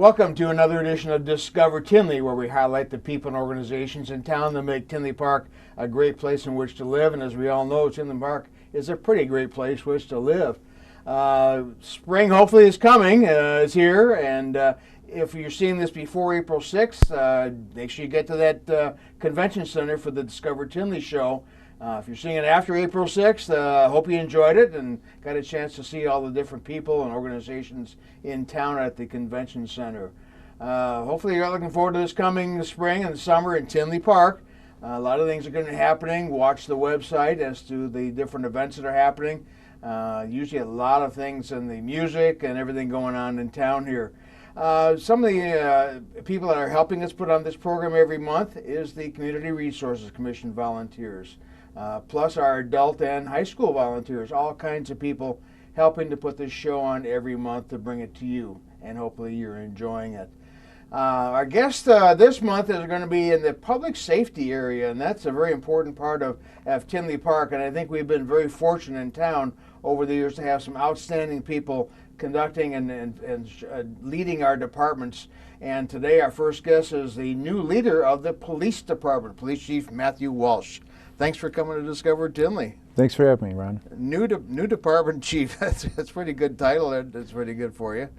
Welcome to another edition of Discover Tinley, where we highlight the people and organizations in town that make Tinley Park a great place in which to live. And as we all know, Tinley Park is a pretty great place in which to live. Spring hopefully is coming, is here, and if you're seeing this before April 6th, make sure you get to that convention center for the Discover Tinley show. If you're seeing it after April 6th, hope you enjoyed it and got a chance to see all the different people and organizations in town at the convention center. Hopefully you're looking forward to this coming spring and summer in Tinley Park. A lot of things are going to be happening. Watch the website as to the different events that are happening. Usually a lot of things in the music and everything going on in town here. Some of the people that are helping us put on this program every month is the Community Resources Commission volunteers. Plus our adult and high school volunteers, all kinds of people helping to put this show on every month to bring it to you, and hopefully you're enjoying it. Our guest this month is going to be in the public safety area, and that's a very important part of Tinley Park, and I think we've been very fortunate in town over the years to have some outstanding people conducting and leading our departments. And today our first guest is the new leader of the police department, Police Chief Matthew Walsh. Thanks for coming to Discover Tinley. Thanks for having me, Ron. New department chief. That's a pretty good title. That's pretty good for you.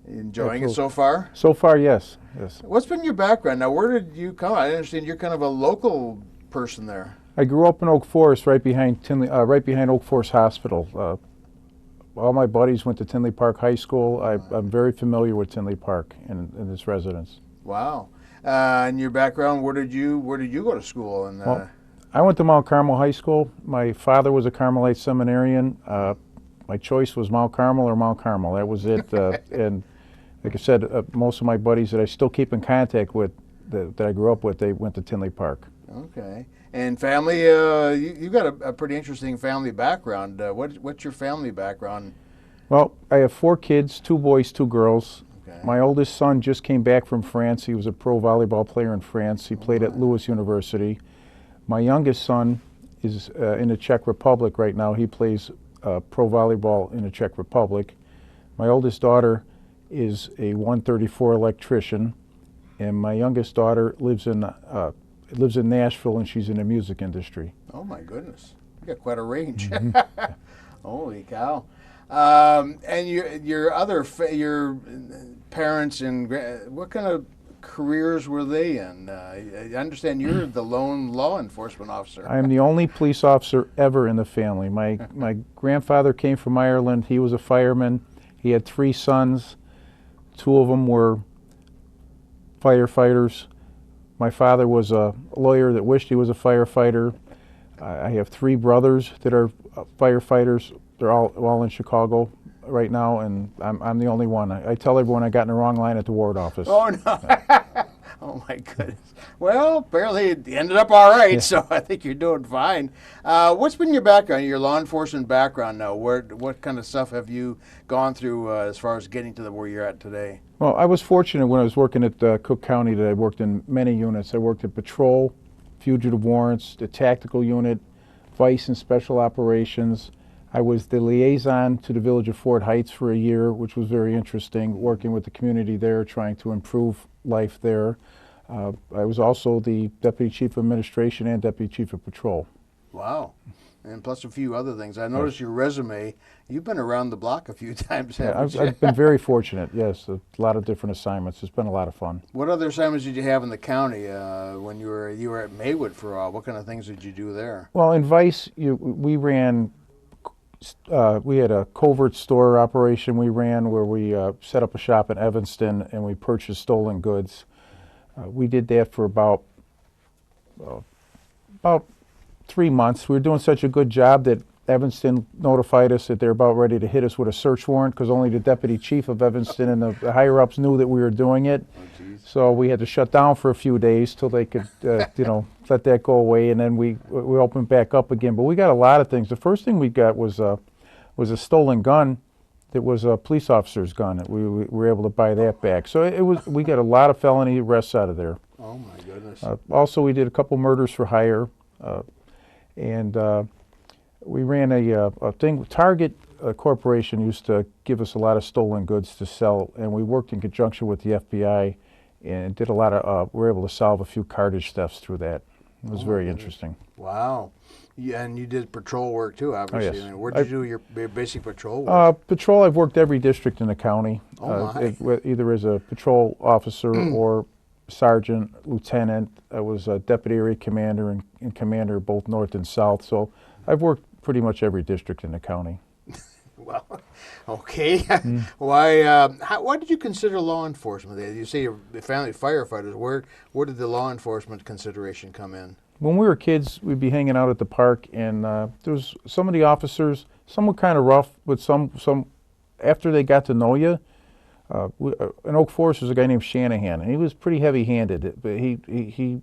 Enjoying it so far? So far, yes. Yes. What's been your background? Now, where did you come? I understand you're kind of a local person there. I grew up in Oak Forest, right behind Tinley, right behind Oak Forest Hospital. All my buddies went to Tinley Park High School. I'm very familiar with Tinley Park and its residents. Wow. And your background, where did you go to school? And well, I went to Mount Carmel High School. My father was a Carmelite seminarian. My choice was Mount Carmel or Mount Carmel. That was it. And like I said, most of my buddies that I still keep in contact with, that I grew up with, they went to Tinley Park. Okay. And family, you've got a pretty interesting family background. What's your family background? Well, I have 4 kids, 2 boys, 2 girls. Okay. My oldest son just came back from France. He was a pro volleyball player in France. He played at Lewis University. My youngest son is in the Czech Republic right now. He plays pro volleyball in the Czech Republic. My oldest daughter is a 134 electrician, and my youngest daughter lives in Nashville, and she's in the music industry. Oh my goodness, you got quite a range. Mm-hmm. Holy cow! And your parents and what kind of careers were they in? I understand you're the lone law enforcement officer. I am the only police officer ever in the family. My grandfather came from Ireland. He was a fireman. He had 3 sons. 2 of them were firefighters. My father was a lawyer that wished he was a firefighter. I have 3 brothers that are firefighters. They're all in Chicago right now, and I'm the only one. I tell everyone I got in the wrong line at the ward office. Oh no! Oh my goodness. Well, apparently it ended up all right, yeah. So I think you're doing fine. What's been your background, your law enforcement background now? What kind of stuff have you gone through as far as getting to where you're at today? Well, I was fortunate when I was working at Cook County that I worked in many units. I worked at patrol, fugitive warrants, the tactical unit, vice and special operations. I was the liaison to the village of Fort Heights for a year, which was very interesting, working with the community there, trying to improve life there. I was also the Deputy Chief of Administration and Deputy Chief of Patrol. Wow. And plus a few other things. I noticed your resume. You've been around the block a few times, haven't you? I've been very fortunate, yes. A lot of different assignments. It's been a lot of fun. What other assignments did you have in the county when you were at Maywood for a while? What kind of things did you do there? Well, in Vice, we ran... we had a covert store operation we ran where we set up a shop in Evanston and we purchased stolen goods. We did that for about 3 months. We were doing such a good job that Evanston notified us that they're about ready to hit us with a search warrant because only the deputy chief of Evanston and the higher-ups knew that we were doing it. Oh, so we had to shut down for a few days till they could, let that go away, and then we opened back up again. But we got a lot of things. The first thing we got was a stolen gun that was a police officer's gun. We were able to buy that back. So we got a lot of felony arrests out of there. Oh my goodness. Also, we did a couple murders for hire, and we ran a thing. Target a corporation used to give us a lot of stolen goods to sell, and we worked in conjunction with the FBI and did a lot of, we were able to solve a few cartage thefts through that. It was very interesting. Wow. Yeah, and you did patrol work too, obviously. Oh, yes. I mean, where did you do your basic patrol work? Patrol, I've worked every district in the county, Oh, my. either as a patrol officer or sergeant, lieutenant. I was a deputy area commander and commander both north and south, so I've worked pretty much every district in the county. Well, okay. Why did you consider law enforcement? You say you're family firefighters. Where did the law enforcement consideration come in? When we were kids, we'd be hanging out at the park, and there was some of the officers, some were kind of rough, but some after they got to know you, in Oak Forest was a guy named Shanahan, and he was pretty heavy-handed, but he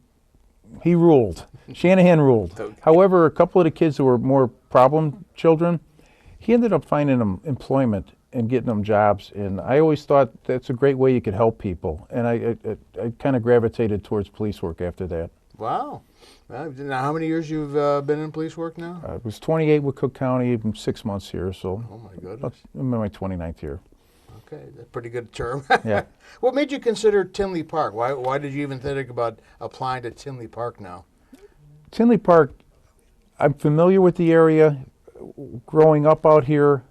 ruled. Shanahan ruled. Okay. However, a couple of the kids who were more problem children, he ended up finding them employment and getting them jobs, and I always thought that's a great way you could help people, and I kind of gravitated towards police work after that. Wow. Now, how many years you've been in police work now? I was 28 with Cook County, 6 months here, so Oh, my goodness. I'm in my 29th year. Okay, that's a pretty good term. Yeah. What made you consider Tinley Park? Why did you even think about applying to Tinley Park now? Tinley Park, I'm familiar with the area, growing up out here,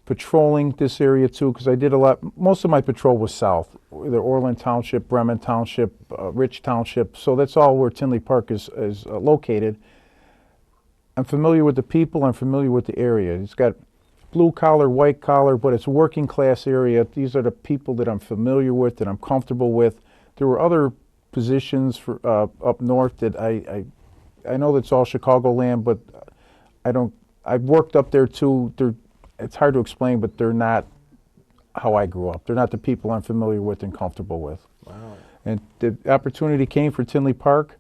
patrolling this area too, because I did a lot, most of my patrol was south, either Orland Township, Bremen Township, Rich Township, so that's all where Tinley Park is located. I'm familiar with the people, I'm familiar with the area. It's got blue collar, white collar, but it's a working class area. These are the people that I'm familiar with, that I'm comfortable with. There were other positions for up north that I know that's all Chicagoland, but I've worked up there too. It's hard to explain, but they're not how I grew up. They're not the people I'm familiar with and comfortable with. Wow. And the opportunity came for Tinley Park,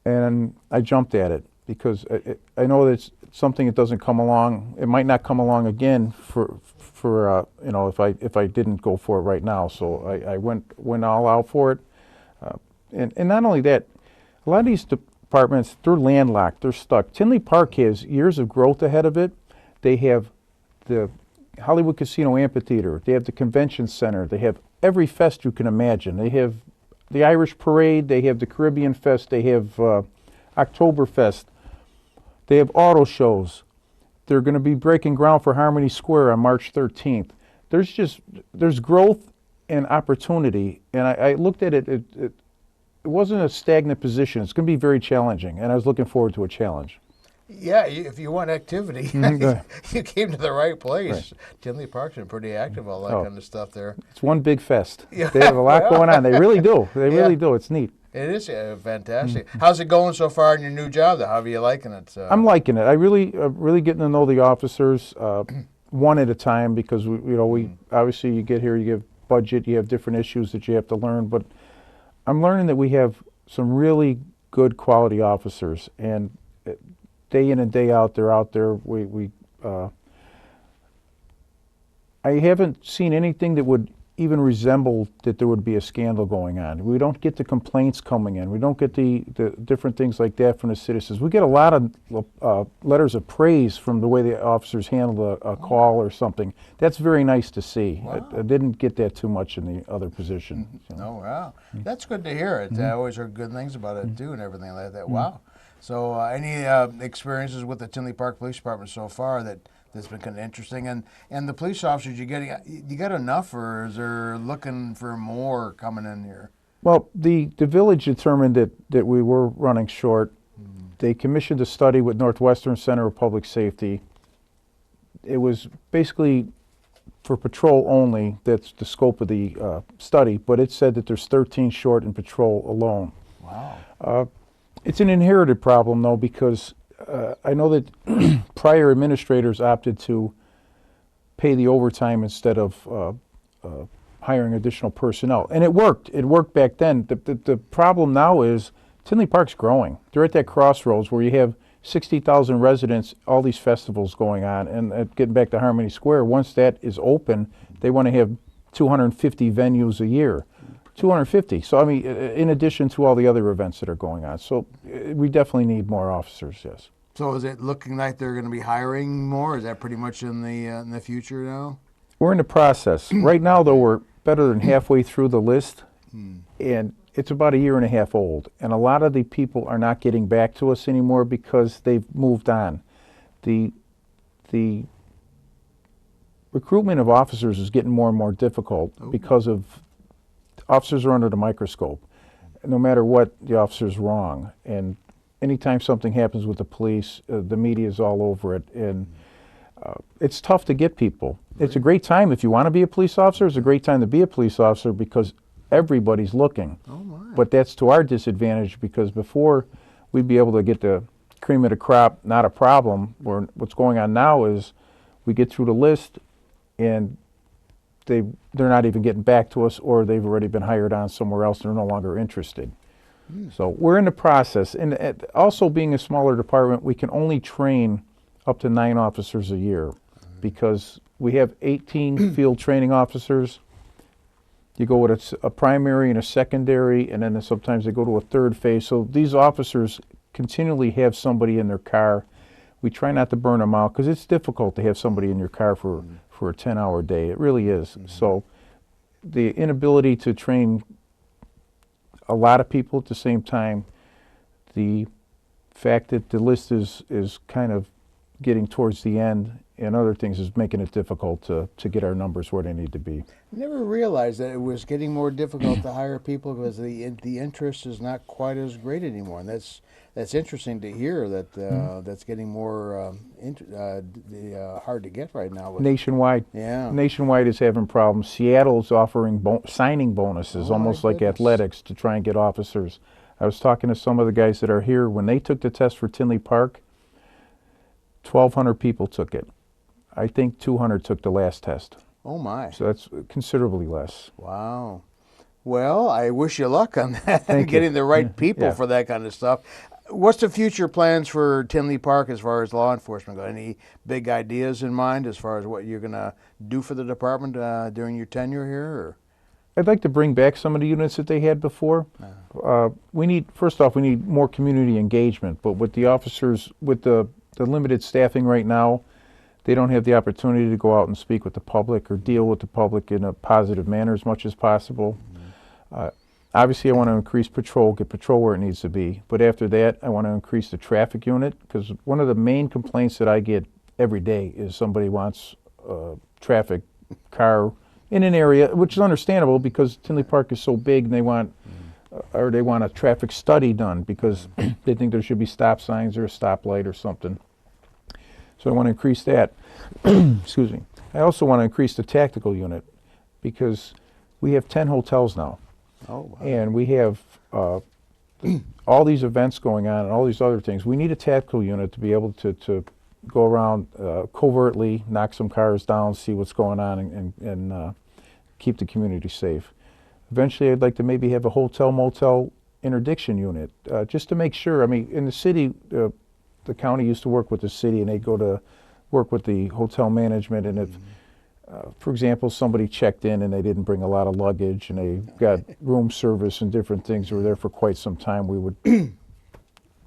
and I jumped at it because I know that it's something that doesn't come along. It might not come along again for you know, if I didn't go for it right now. So I went all out for it, and not only that, a lot of these departments, they're landlocked, they're stuck. Tinley Park has years of growth ahead of it. They have the Hollywood Casino Amphitheater, they have the Convention Center, they have every fest you can imagine. They have the Irish Parade, they have the Caribbean Fest, they have Oktoberfest, they have auto shows. They're going to be breaking ground for Harmony Square on March 13th. There's growth and opportunity, and I looked at it, it wasn't a stagnant position. It's going to be very challenging, and I was looking forward to a challenge. Yeah, if you want activity, you came to the right place. Right. Tinley Park's been pretty active, all that kind of stuff there. It's one big fest. Yeah. They have a lot going on. They really do. They really do. It's neat. It is fantastic. How's it going so far in your new job, though? How are you liking it? I'm liking it. I really getting to know the officers one at a time, because we obviously you get here, you have budget, you have different issues that you have to learn, but I'm learning that we have some really good quality officers, and day in and day out, they're out there. I haven't seen anything that would even resemble that there would be a scandal going on. We don't get the complaints coming in. We don't get the different things like that from the citizens. We get a lot of letters of praise from the way the officers handle a call or something. That's very nice to see. Wow. I didn't get that too much in the other position. So. Oh, wow. That's good to hear. I always heard good things about it, too, and everything like that. Wow. So any experiences with the Tinley Park Police Department so far that's been kind of interesting? And the police officers you get enough, or is there looking for more coming in here? Well, the village determined that we were running short. They commissioned a study with Northwestern Center of Public Safety. It was basically for patrol only. That's the scope of the study, but it said that there's 13 short in patrol alone. Wow. It's an inherited problem, though, because I know that prior administrators opted to pay the overtime instead of hiring additional personnel. And it worked. It worked back then. The problem now is Tinley Park's growing. They're at that crossroads where you have 60,000 residents, all these festivals going on. And getting back to Harmony Square, once that is open, they want to have 250 venues a year. 250. So, I mean, in addition to all the other events that are going on. So, we definitely need more officers, yes. So is it looking like they're going to be hiring more? Is that pretty much in the future now? We're in the process. Right now, though, we're better than halfway through the list, and it's about a year and a half old. And a lot of the people are not getting back to us anymore because they've moved on. The recruitment of officers is getting more and more difficult because of officers are under the microscope. No matter what, the officer's wrong. And anytime something happens with the police, the media is all over it. And it's tough to get people. It's a great time if you want to be a police officer. It's a great time to be a police officer because everybody's looking. Oh my. But that's to our disadvantage because before we'd be able to get the cream of the crop, not a problem. What's going on now is we get through the list and they're not even getting back to us, or they've already been hired on somewhere else. They're no longer interested. So we're in the process. And also being a smaller department, we can only train up to 9 officers a year because we have 18 field training officers. You go with a primary and a secondary, and then sometimes they go to a third phase. So these officers continually have somebody in their car. We try not to burn them out because it's difficult to have somebody in your car for a 10-hour day. It really is. So the inability to train a lot of people at the same time, the fact that the list is kind of getting towards the end and other things is making it difficult to get our numbers where they need to be. I never realized that it was getting more difficult to hire people because the interest is not quite as great anymore. And that's interesting to hear that that's getting more hard to get right now. Nationwide. Yeah. Nationwide is having problems. Seattle's offering signing bonuses, almost like athletics, to try and get officers. I was talking to some of the guys that are here. When they took the test for Tinley Park, 1,200 people took it. I think 200 took the last test. Oh my. So that's considerably less. Wow. Well, I wish you luck on that, Thank getting you. the right people Yeah. for that kind of stuff. What's the future plans for Tinley Park as far as law enforcement go? Any big ideas in mind as far as what you're going to do for the department during your tenure here? Or? I'd like to bring back some of the units that they had before. First off, we need more community engagement. But with the officers, with the limited staffing right now, they don't have the opportunity to go out and speak with the public or deal with the public in a positive manner as much as possible. Obviously, I want to increase patrol, get patrol where it needs to be. But after that, I want to increase the traffic unit because one of the main complaints that I get every day is somebody wants a traffic car in an area, which is understandable because Tinley Park is so big and they want a traffic study done because they think there should be stop signs or a stoplight or something. So I want to increase that. Excuse me. I also want to increase the tactical unit because we have 10 hotels now. Oh, wow. And we have all these events going on and all these other things. We need a tactical unit to be able to go around covertly, knock some cars down, see what's going on, and keep the community safe. Eventually, I'd like to maybe have a hotel-motel interdiction unit, just to make sure. I mean, in the city, the county used to work with the city, and they'd go to work with the hotel management, and if for example, somebody checked in and they didn't bring a lot of luggage and they got room service and different things, were there for quite some time, we would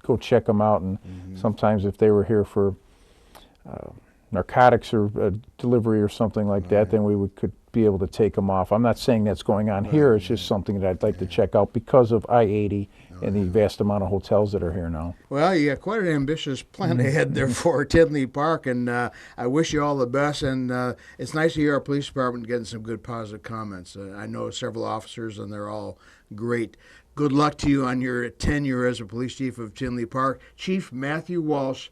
go check them out. And sometimes if they were here for narcotics or delivery or something like that, then we could be able to take them off. I'm not saying that's going on here. It's just something that I'd like to check out because of I-80 and the vast amount of hotels that are here now. Well, you got quite an ambitious plan ahead there for Tinley Park, and I wish you all the best. And it's nice to hear our police department getting some good positive comments. I know several officers, and they're all great. Good luck to you on your tenure as a police chief of Tinley Park. Chief Matthew Walsh,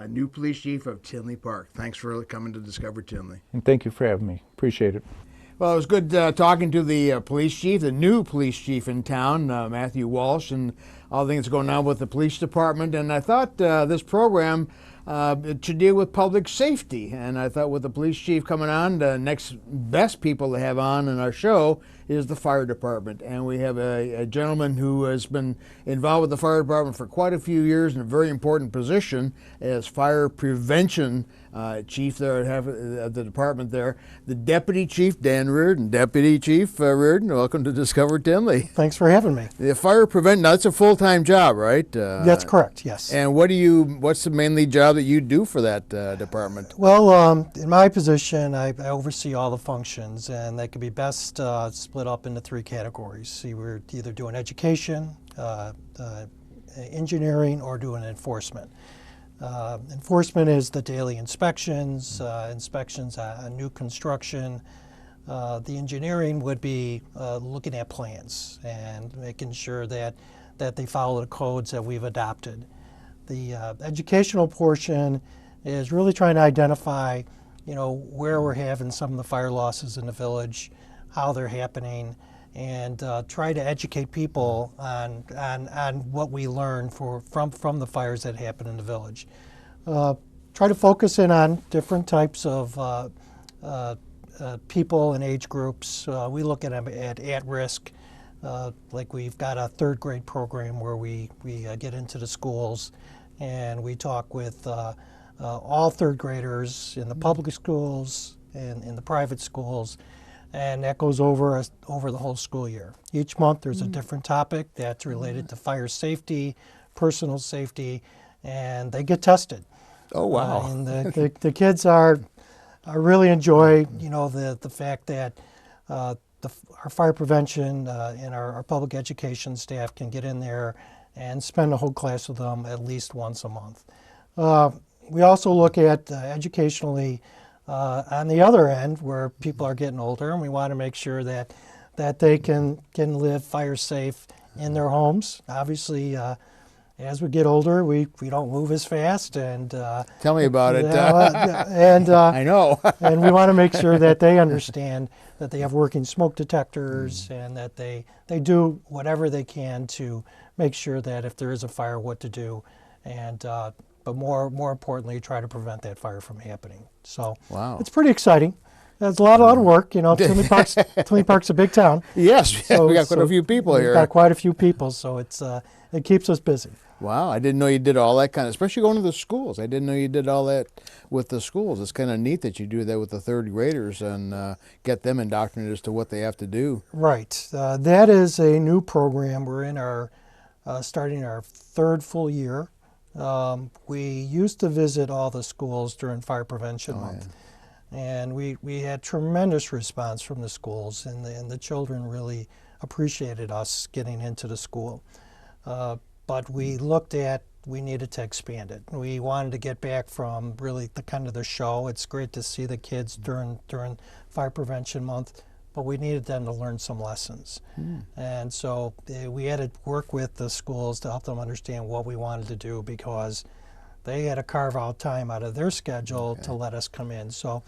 new police chief of Tinley Park. Thanks for coming to Discover Tinley. And thank you for having me. Appreciate it. Well, it was good talking to the police chief, the new police chief in town, Matthew Walsh, and all the things going on with the police department. And I thought this program it should deal with public safety. And I thought with the police chief coming on, the next best people to have on in our show is the fire department. And we have a gentleman who has been involved with the fire department for quite a few years in a very important position as fire prevention chief there at the department there. The Deputy Chief, Dan Riordan. Deputy Chief Riordan, welcome to Discover Tinley. Thanks for having me. The fire prevention, now that's a full-time job, right? That's correct, yes. And what's the mainly job that you do for that department? Well, in my position, I oversee all the functions, and they can be best split up into three categories. See, we're either doing education, engineering, or doing enforcement. Enforcement is the daily inspections, inspections on new construction. The engineering would be looking at plans and making sure that they follow the codes that we've adopted. The educational portion is really trying to identify, where we're having some of the fire losses in the village, how they're happening, and try to educate people on what we learn from the fires that happen in the village. Try to focus in on different types of people and age groups. We look at them at risk. Like we've got a third grade program where we get into the schools and we talk with all third graders in the public schools and in the private schools, and that goes over the whole school year. Each month there's a different topic that's related to fire safety, personal safety, and they get tested. Oh, wow. And the kids are really enjoy the fact that our fire prevention and our public education staff can get in there and spend a whole class with them at least once a month. We also look at educationally on the other end where people are getting older, and we want to make sure that they can live fire safe in their homes. Obviously, as we get older, we don't move as fast, and tell me about it. I know. And we want to make sure that they understand that they have working smoke detectors and that they do whatever they can to make sure that if there is a fire, what to do, and but more importantly, try to prevent that fire from happening. So wow. It's pretty exciting. It's a lot of work. Tinley Park's a big town. Yes, so, we got quite a few people here. We've got quite a few people, so it keeps us busy. Wow, I didn't know you did all that kind of, especially going to the schools. I didn't know you did all that with the schools. It's kind of neat that you do that with the third graders and get them indoctrinated as to what they have to do. Right. That is a new program. We're in starting our third full year. We used to visit all the schools during Fire Prevention Month. Yeah. And we had tremendous response from the schools, and the children really appreciated us getting into the school. But we needed to expand it. We wanted to get back from really the show. It's great to see the kids during Fire Prevention Month, but we needed them to learn some lessons. And so we had to work with the schools to help them understand what we wanted to do, because they had to carve out time out of their schedule to let us come in. So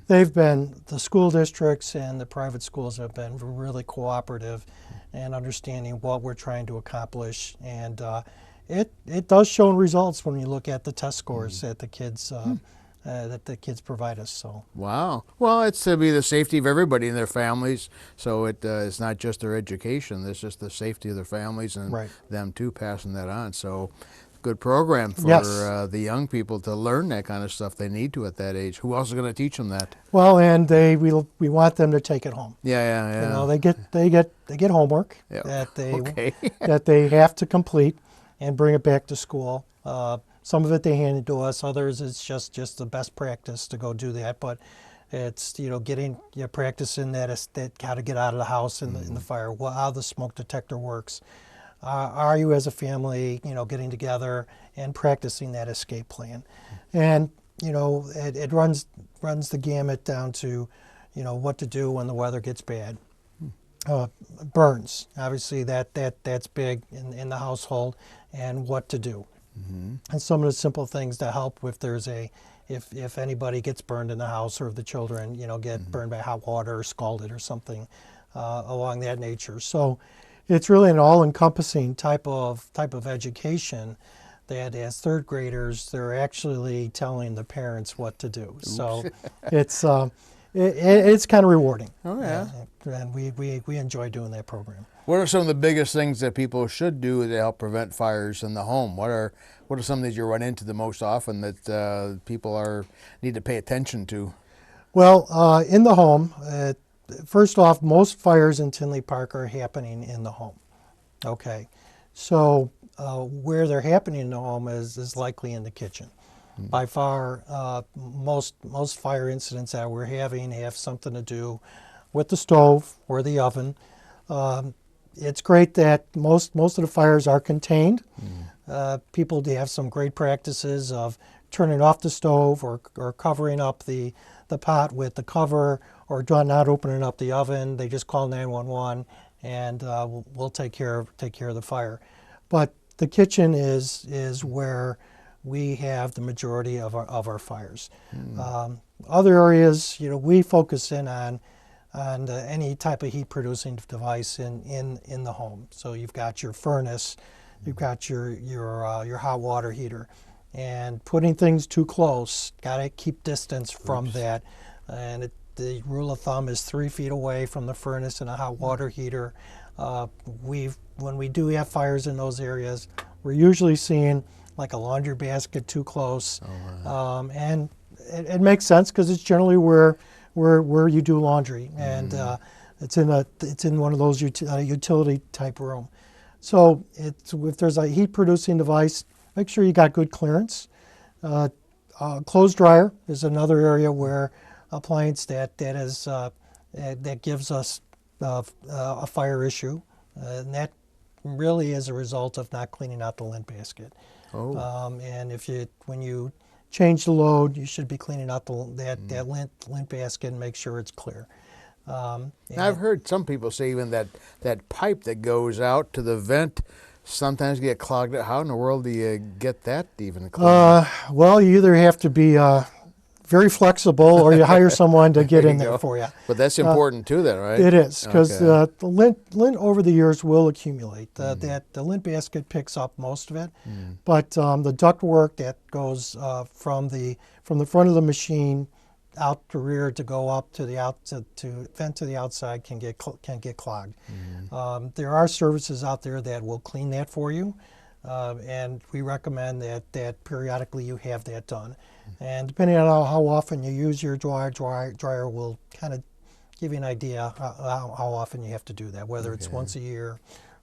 the school districts and the private schools have been really cooperative and understanding what we're trying to accomplish. And it does show results when you look at the test scores that the kids provide us. So wow. Well, it's to be the safety of everybody and their families. So it's not just their education. It's just the safety of their families and them too, passing that on. So good program for the young people to learn that kind of stuff. They need to at that age. Who else is going to teach them that? Well, and we want them to take it home. Yeah. They get homework that they have to complete and bring it back to school. Some of it they hand it to us. Others it's just the best practice to go do that. But it's getting practicing that how to get out of the house in the fire, how the smoke detector works. Are you as a family, getting together and practicing that escape plan? And, it runs the gamut down to, what to do when the weather gets bad. Burns, obviously that's big in the household, and what to do. And some of the simple things to help if anybody gets burned in the house, or if the children, get burned by hot water or scalded or something along that nature. So it's really an all-encompassing type of education that as third graders, they're actually telling the parents what to do. So it's It's kind of rewarding. Oh, yeah. And we enjoy doing that program. What are some of the biggest things that people should do to help prevent fires in the home? What are some things you run into the most often that people need to pay attention to? Well, in the home, first off, most fires in Tinley Park are happening in the home. Okay, so where they're happening in the home is likely in the kitchen. By far, most fire incidents that we're having have something to do with the stove or the oven. It's great that most of the fires are contained. People do have some great practices of turning off the stove or covering up the pot with the cover, or not opening up the oven. They just call 911 and we'll take care of the fire. But the kitchen is where we have the majority of our fires. Other areas, we focus in on any type of heat producing device in the home. So you've got your furnace, you've got your hot water heater, and putting things too close, got to keep distance from that. And the rule of thumb is 3 feet away from the furnace and a hot water heater. When we do have fires in those areas, we're usually seeing like a laundry basket too close. And it makes sense because it's generally where you do laundry, and it's in one of those utility type room. So if there's a heat producing device, make sure you got good clearance. Clothes dryer is another area where appliance that gives us a fire issue, and that really is a result of not cleaning out the lint basket. And when you change the load, you should be cleaning out that lint basket and make sure it's clear. I've heard some people say even that pipe that goes out to the vent sometimes get clogged. How in the world do you get that even clean? Well, you either have to be very flexible, or you hire someone to get in there for you. But that's important too, then, right? It is, because the lint over the years will accumulate. The lint basket picks up most of it, but the duct work that goes from the front of the machine out the rear to go up to to vent to the outside can get clogged. There are services out there that will clean that for you. And we recommend that periodically you have that done. And depending on how often you use your dryer will kind of give you an idea how often you have to do that, whether it's once a year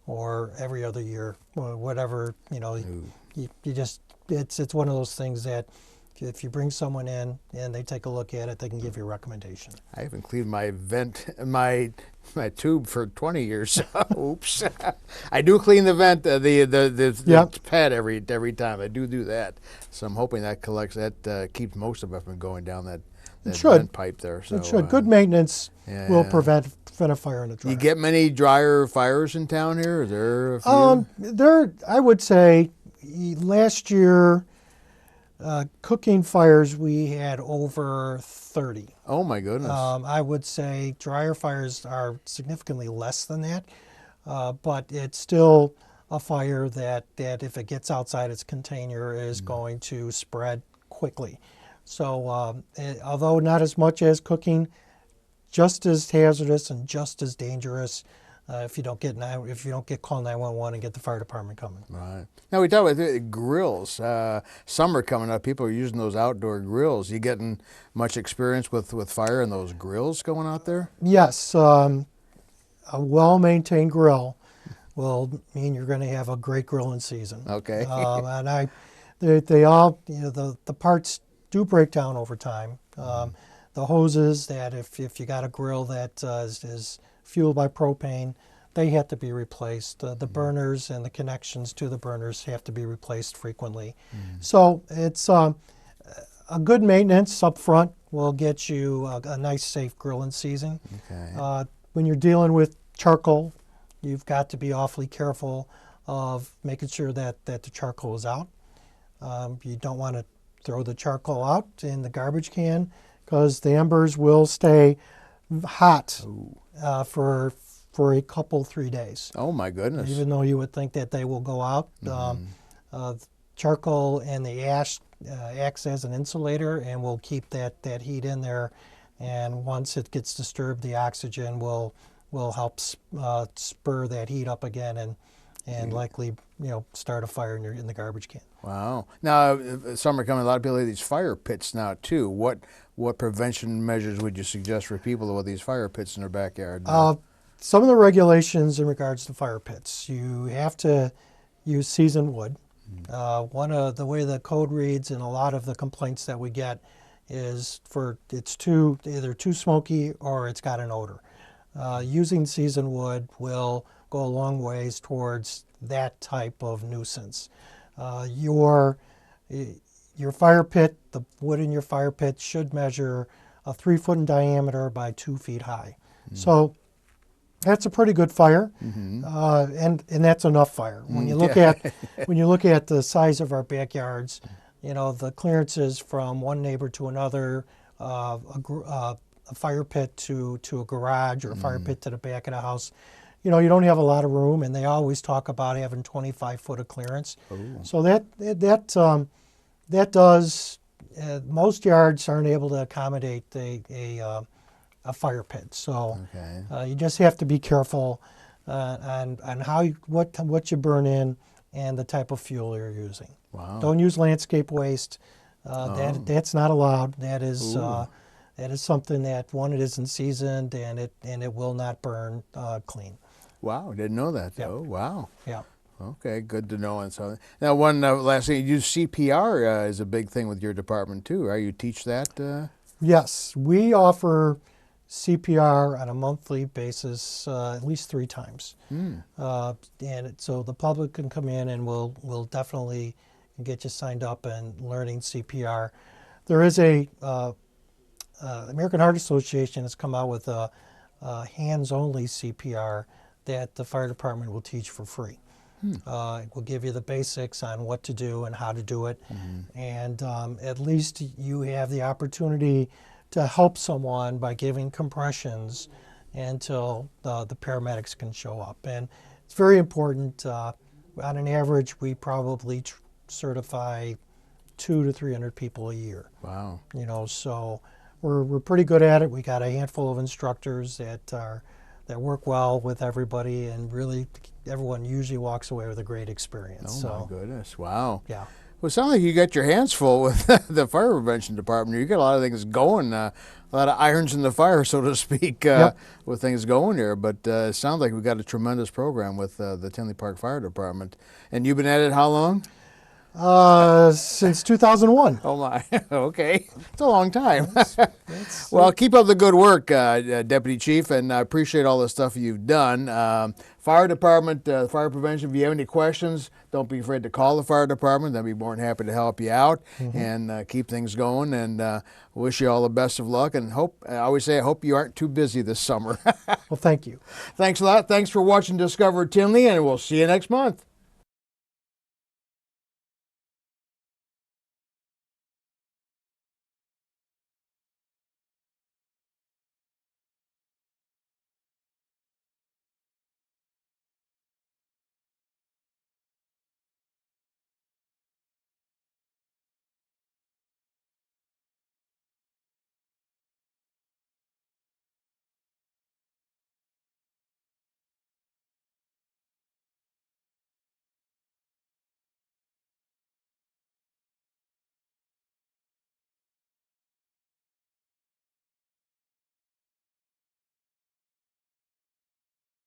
or every other year, or whatever. You just it's one of those things that if you bring someone in and they take a look at it, they can give you a recommendation. I haven't cleaned my vent, my tube for 20 years. Oops. I do clean the vent, the pad every time. I do that. So I'm hoping that keeps most of it from going down that vent pipe there. So, it should. Good maintenance will prevent a fire in the dryer. You get many dryer fires in town here? Is there a few? I would say last year, cooking fires, we had over 30. Oh my goodness. I would say dryer fires are significantly less than that, but it's still a fire that if it gets outside its container is going to spread quickly. So although not as much as cooking, just as hazardous and just as dangerous if you don't get call 911 and get the fire department coming. Right. Now we talk about grills. Summer coming up, people are using those outdoor grills. You getting much experience with fire and those grills going out there? Yes. A well-maintained grill will mean you're going to have a great grilling season. Okay. And they all, the parts do break down over time. The hoses that if you got a grill that is fueled by propane, they have to be replaced. The burners and the connections to the burners have to be replaced frequently. So it's a good maintenance up front will get you a nice, safe grilling season. Okay. When you're dealing with charcoal, you've got to be awfully careful of making sure that the charcoal is out. You don't want to throw the charcoal out in the garbage can because the embers will stay hot for a couple, 3 days. Oh my goodness. Even though you would think that they will go out. Charcoal and the ash acts as an insulator and will keep that heat in there and once it gets disturbed, the oxygen will help spur that heat up again, and likely start a fire in the garbage can. Wow. Now, summer coming, a lot of people have these fire pits now too. What prevention measures would you suggest for people with these fire pits in their backyard? Some of the regulations in regards to fire pits, you have to use seasoned wood. One of the way the code reads, and a lot of the complaints that we get, is it's either too smoky or it's got an odor. Using seasoned wood will go a long ways towards that type of nuisance. Your fire pit, the wood in your fire pit should measure 3 foot in diameter by 2 feet high. So that's a pretty good fire, and that's enough fire. When you look at the size of our backyards, the clearances from one neighbor to another, a fire pit to a garage, or a fire pit to the back of the house, you don't have a lot of room, and they always talk about having 25 foot of clearance. Ooh. So that does, most yards aren't able to accommodate a fire pit. So you just have to be careful on what you burn in and the type of fuel you're using. Wow. Don't use landscape waste. That's not allowed. That is something that, one, it isn't seasoned, and it will not burn clean. Wow, didn't know that. Yep. Oh, wow. Yeah. Okay, good to know. And so now, one last thing, you use CPR is a big thing with your department too, right? You teach that? Yes, we offer CPR on a monthly basis, at least 3 times. And so the public can come in, and we'll definitely get you signed up and learning CPR. There is American Heart Association has come out with a hands-only CPR that the fire department will teach for free. It will give you the basics on what to do and how to do it, and at least you have the opportunity to help someone by giving compressions until the paramedics can show up. And it's very important. On an average, we probably certify 200 to 300 people a year. Wow. So we're pretty good at it. We got a handful of instructors that work well with everybody, and really everyone usually walks away with a great experience. Oh, my goodness. Wow. Yeah. Well, it sounds like you got your hands full with the fire prevention department. You got a lot of things going, a lot of irons in the fire, so to speak, with things going there. But it sounds like we've got a tremendous program with the Tinley Park Fire Department. And you've been at it how long? Since 2001. Oh, my. Okay. It's a long time. Well, keep up the good work, Deputy Chief, and I appreciate all the stuff you've done. Fire Department, fire prevention, if you have any questions, don't be afraid to call the fire department. They'll be more than happy to help you out and keep things going. And wish you all the best of luck, and I always say I hope you aren't too busy this summer. Well, thank you. Thanks a lot. Thanks for watching Discover Tinley, and we'll see you next month.